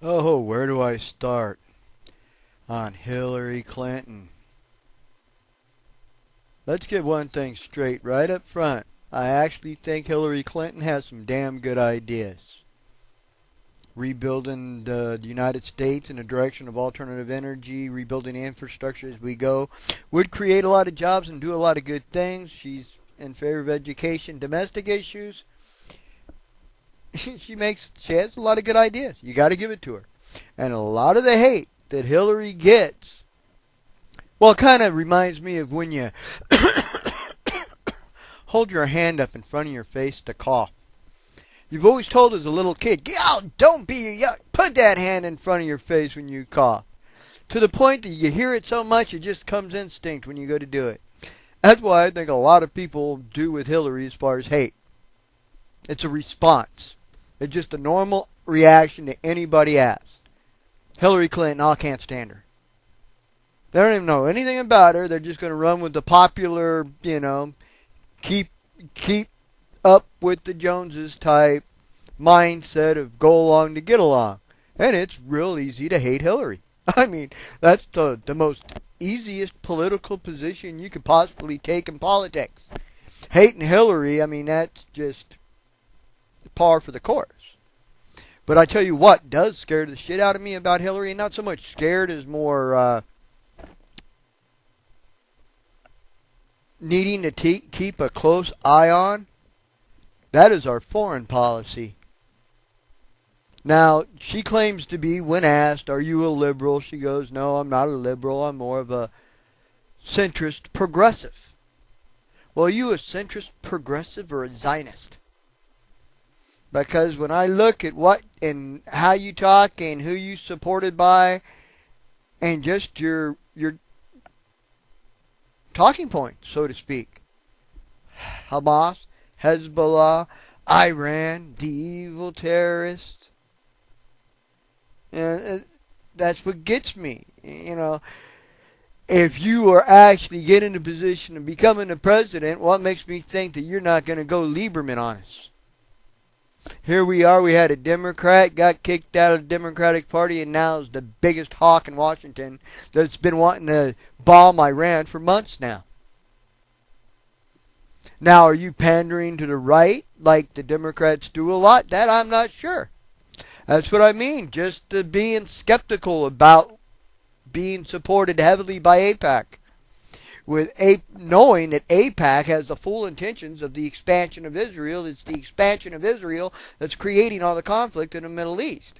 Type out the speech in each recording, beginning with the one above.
Oh, where do I start on Hillary Clinton? Let's get one thing straight right up front. I actually think Hillary Clinton has some damn good ideas. Rebuilding the United States in the direction of alternative energy, rebuilding the infrastructure as we go, would create a lot of jobs and do a lot of good things. She's in favor of education, domestic issues. She has a lot of good ideas. You got to give it to her. And a lot of the hate that Hillary gets, well, it kind of reminds me of when you hold your hand up in front of your face to cough. You've always told as a little kid, don't be, put that hand in front of your face when you cough. To the point that you hear it so much, it just comes instinct when you go to do it. That's why I think a lot of people do with Hillary as far as hate. It's a response. It's just a normal reaction to anybody asks. Hillary Clinton, I can't stand her. They don't even know anything about her. They're just going to run with the popular, keep up with the Joneses type mindset of go along to get along. And it's real easy to hate Hillary. I mean, that's the most easiest political position you could possibly take in politics. Hating Hillary, I mean, that's just par for the course. But I tell you what does scare the shit out of me about Hillary, and not so much scared as more needing to keep a close eye on. That is our foreign policy. Now, she claims to be, when asked, are you a liberal? She goes, no, I'm not a liberal. I'm more of a centrist progressive. Well, are you a centrist progressive or a Zionist? Because when I look at what and how you talk and who you supported by and just your talking points, so to speak. Hamas, Hezbollah, Iran, the evil terrorists. And that's what gets me. If you are actually getting in a position of becoming a president, what makes me think that you're not going to go Lieberman on us? Here we are, we had a Democrat, got kicked out of the Democratic Party, and now is the biggest hawk in Washington that's been wanting to bomb Iran for months now. Now, are you pandering to the right like the Democrats do a lot? That I'm not sure. That's what I mean, just being skeptical about being supported heavily by AIPAC. Knowing that AIPAC has the full intentions of the expansion of Israel. It's the expansion of Israel that's creating all the conflict in the Middle East.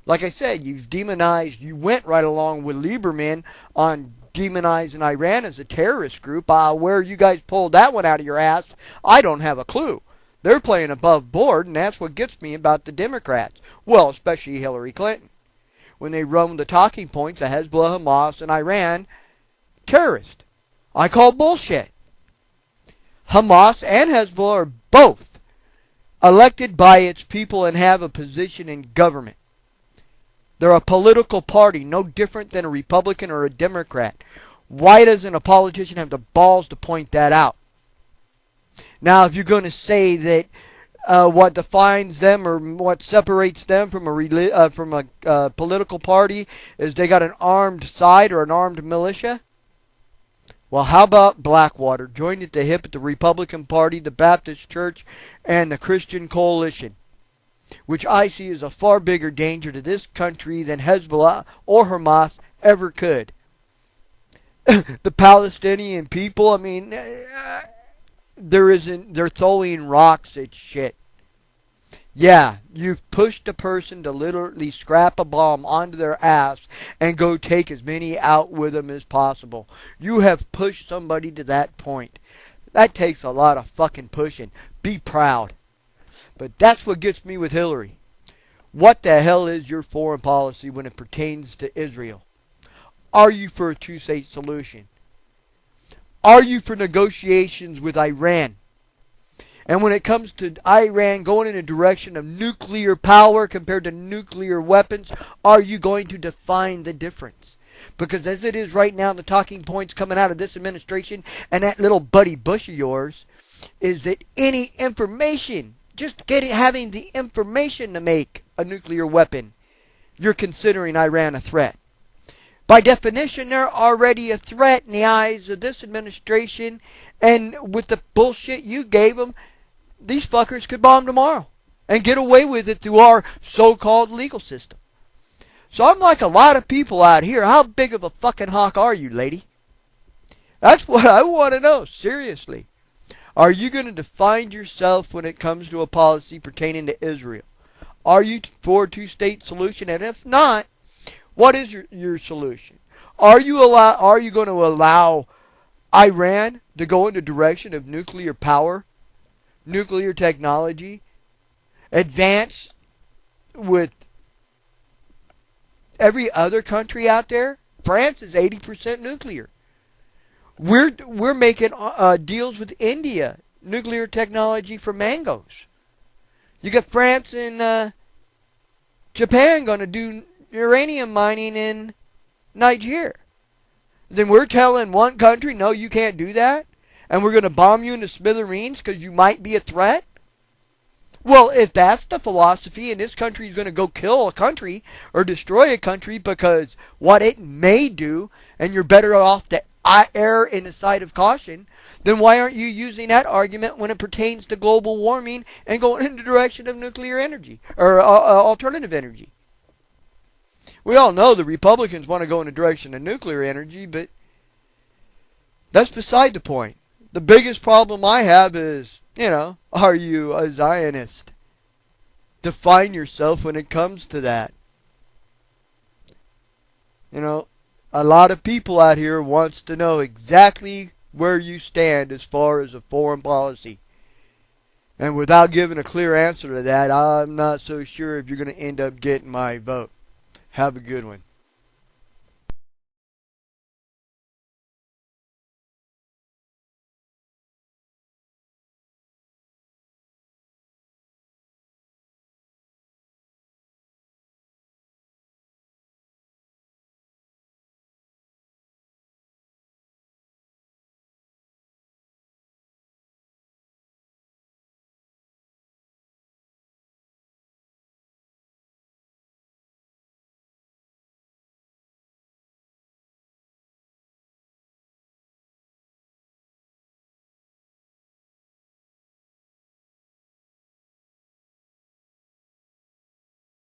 Like I said, you went right along with Lieberman on demonizing Iran as a terrorist group. Where you guys pulled that one out of your ass, I don't have a clue. They're playing above board, and that's what gets me about the Democrats. Well, especially Hillary Clinton. When they run with the talking points of Hezbollah, Hamas, and Iran, terrorist. I call bullshit. Hamas and Hezbollah are both elected by its people and have a position in government. They're a political party, no different than a Republican or a Democrat. Why doesn't a politician have the balls to point that out? Now, if you're going to say that what defines them or what separates them from a political party is they got an armed side or an armed militia, well, how about Blackwater joined at the hip at the Republican Party, the Baptist Church, and the Christian Coalition, which I see as a far bigger danger to this country than Hezbollah or Hamas ever could. The Palestinian people, I mean, they're throwing rocks at shit. Yeah, you've pushed a person to literally scrap a bomb onto their ass and go take as many out with them as possible. You have pushed somebody to that point. That takes a lot of fucking pushing. Be proud. But that's what gets me with Hillary. What the hell is your foreign policy when it pertains to Israel? Are you for a two-state solution? Are you for negotiations with Iran? And when it comes to Iran going in a direction of nuclear power compared to nuclear weapons, are you going to define the difference? Because as it is right now, the talking points coming out of this administration and that little buddy Bush of yours is that any information, just having the information to make a nuclear weapon you're considering Iran a threat. By definition, they're already a threat in the eyes of this administration, and with the bullshit you gave them, these fuckers could bomb tomorrow and get away with it through our so-called legal system. So I'm like a lot of people out here. How big of a fucking hawk are you, lady? That's what I want to know, seriously. Are you going to define yourself when it comes to a policy pertaining to Israel? Are you for a two-state solution? And if not, what is your solution? Are you going to allow Iran to go in the direction of nuclear power, nuclear technology, advance with every other country out there? France is 80% nuclear. We're making deals with India, nuclear technology for mangoes. You got France and Japan going to do uranium mining in Nigeria. Then we're telling one country, no, you can't do that, and we're going to bomb you into smithereens because you might be a threat? Well, if that's the philosophy, and this country is going to go kill a country or destroy a country because what it may do, and you're better off to err in the side of caution, then why aren't you using that argument when it pertains to global warming and going in the direction of nuclear energy or alternative energy? We all know the Republicans want to go in the direction of nuclear energy, but that's beside the point. The biggest problem I have is, are you a Zionist? Define yourself when it comes to that. A lot of people out here wants to know exactly where you stand as far as a foreign policy. And without giving a clear answer to that, I'm not so sure if you're going to end up getting my vote. Have a good one.